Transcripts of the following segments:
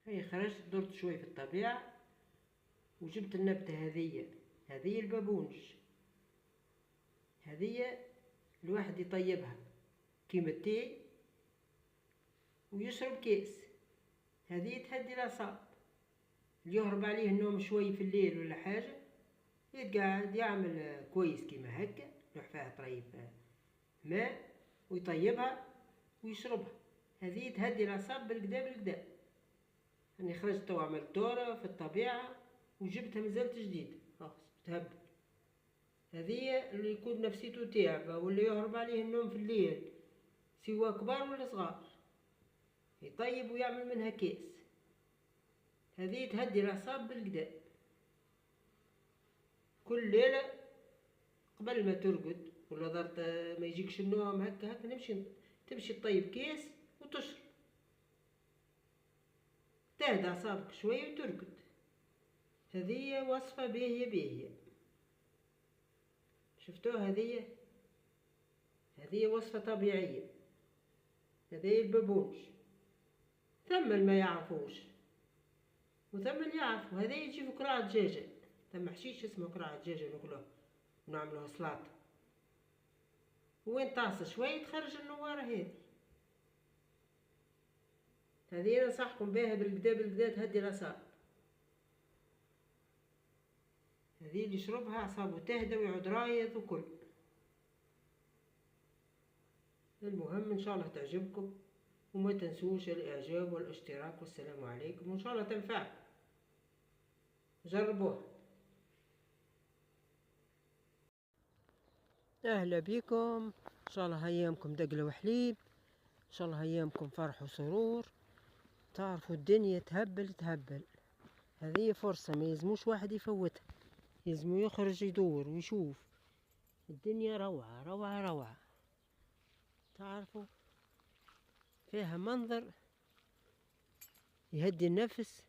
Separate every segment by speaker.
Speaker 1: هي خرجت درت شوي في الطبيعة وجبت النبتة هذه البابونج. هذه الواحد يطيبها كيما التاي ويشرب كيس. هذه تهدي الأعصاب، اللي يهرب عليه النوم شوي في الليل ولا حاجة يتقعد يعمل كويس كيما هكا، يروح فيها طريف ماء ويطيبها ويشربها. هذه تهدي الأعصاب بالكدا بالكدا. أني خرجت توا عملت دورة في الطبيعة وجبتها مازالت جديد خلاص تهبل. هذه اللي يكون نفسيته تعبة واللي يهرب عليه النوم في الليل سواء كبار ولا صغار يطيب ويعمل منها كيس. هذه تهدي الأعصاب بالكدا. كل ليلة قبل ما ترقد ولا ضرت ما يجيكش النوم هكا تمشي تطيب كيس وتشرب، تهدى أعصابك شوية وترقد. هذه وصفة باهية. شفتوها؟ هذه وصفة طبيعية. هذه البابونج. ثم ما يعرفوش وثم اللي يعرفوا. هذا يجي في كراع دجاجة، ثم حشيش اسمه كراع دجاجة ناكلوه ونعملوه سلاطة. وين طاسة شوية تخرج النوارة هذه ننصحكم بها بالكدا تهدي الأعصاب. هذه اللي يشربها أعصابه تهدى ويعود رايض وكل. المهم إن شاء الله تعجبكم، وما تنسوش الإعجاب والاشتراك، والسلام عليكم، وإن شاء الله تنفعكم. جربوها. أهلا بكم. إن شاء الله أيامكم دقلة وحليب، إن شاء الله أيامكم فرح وسرور. تعرفوا الدنيا تهبل. هذه فرصة ما يلزموش واحد يفوتها، يلزمو يخرج يدور ويشوف. الدنيا روعة. تعرفوا فيها منظر يهدي النفس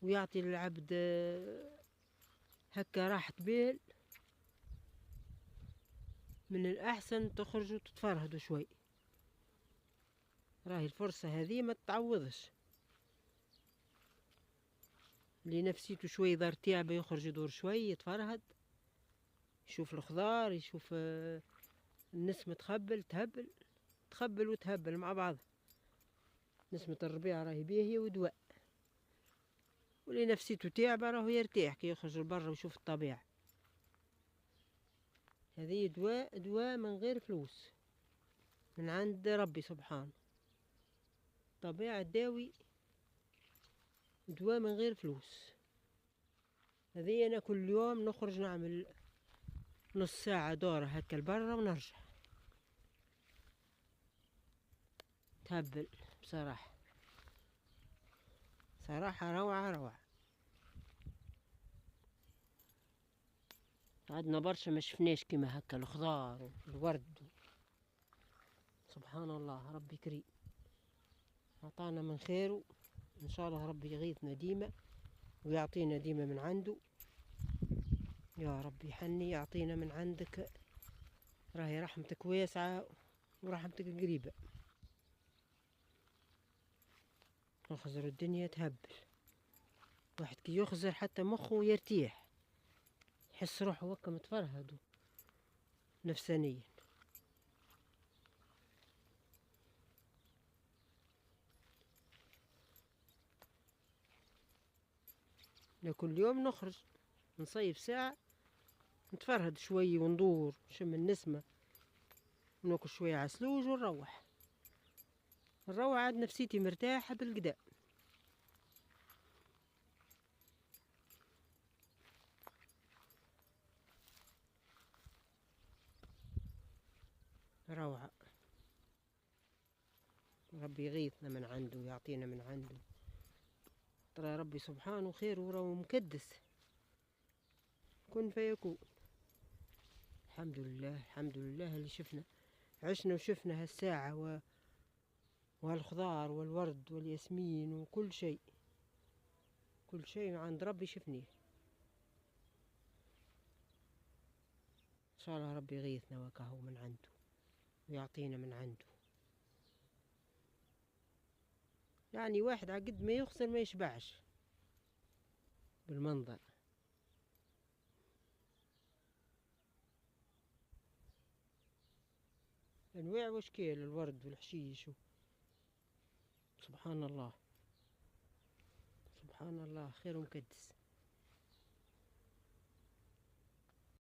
Speaker 1: ويعطي للعبد هكا راحة بال. من الأحسن تخرجوا تتفرهدوا شوي. راهي الفرصة هذه ما تتعوضش. اللي نفسيته شوي دار تعبة يخرج يدور شوي يتفرهد، يشوف الخضار، يشوف النسمة تخبل وتهبل مع بعض. نسمة الربيع راهي باهية ودواء. واللي نفسيته تعبة راهو يرتاح كي يخرج لبرا ويشوف الطبيعة. هذه دواء من غير فلوس، من عند ربي سبحانه. طبيعة داوي، دواء من غير فلوس. هذه أنا كل يوم نخرج نعمل نص ساعة دورة هكا لبرا ونرجع. تهبل صراحة روعة. عندنا برشا ما شفناش كيما هكا الخضار والورد. سبحان الله، ربي كريم عطانا من خيره. ان شاء الله ربي يغيثنا ديما ويعطينا ديما من عنده. يا ربي حني يعطينا من عندك، راهي رحمتك واسعة ورحمتك قريبة. نخزر الدنيا تهبل. واحد كي يخزر حتى مخه يرتاح، يحس روحه هكا متفرهد نفسانيا. كل يوم نخرج نصيف ساعة نتفرهد شوي وندور نشم النسمة وناكل شوية عسلوج ونروح عاد نفسيتي مرتاحة بالقدا. روعة. ربي يغيثنا من عنده ويعطينا من عنده. ترى ربي سبحانه خير وراهو مكدس، كن فيكون. الحمد لله اللي عشنا وشفنا هالساعة وهالخضار والورد والياسمين وكل شيء عند ربي شفناه. إن شاء الله ربي يغيثنا وكهو من عنده ويعطينا من عنده. يعني واحد عقد ما يخسر ما يشبعش بالمنظر. انواع واشكال الورد والحشيش سبحان الله، سبحان الله، خير مكدس.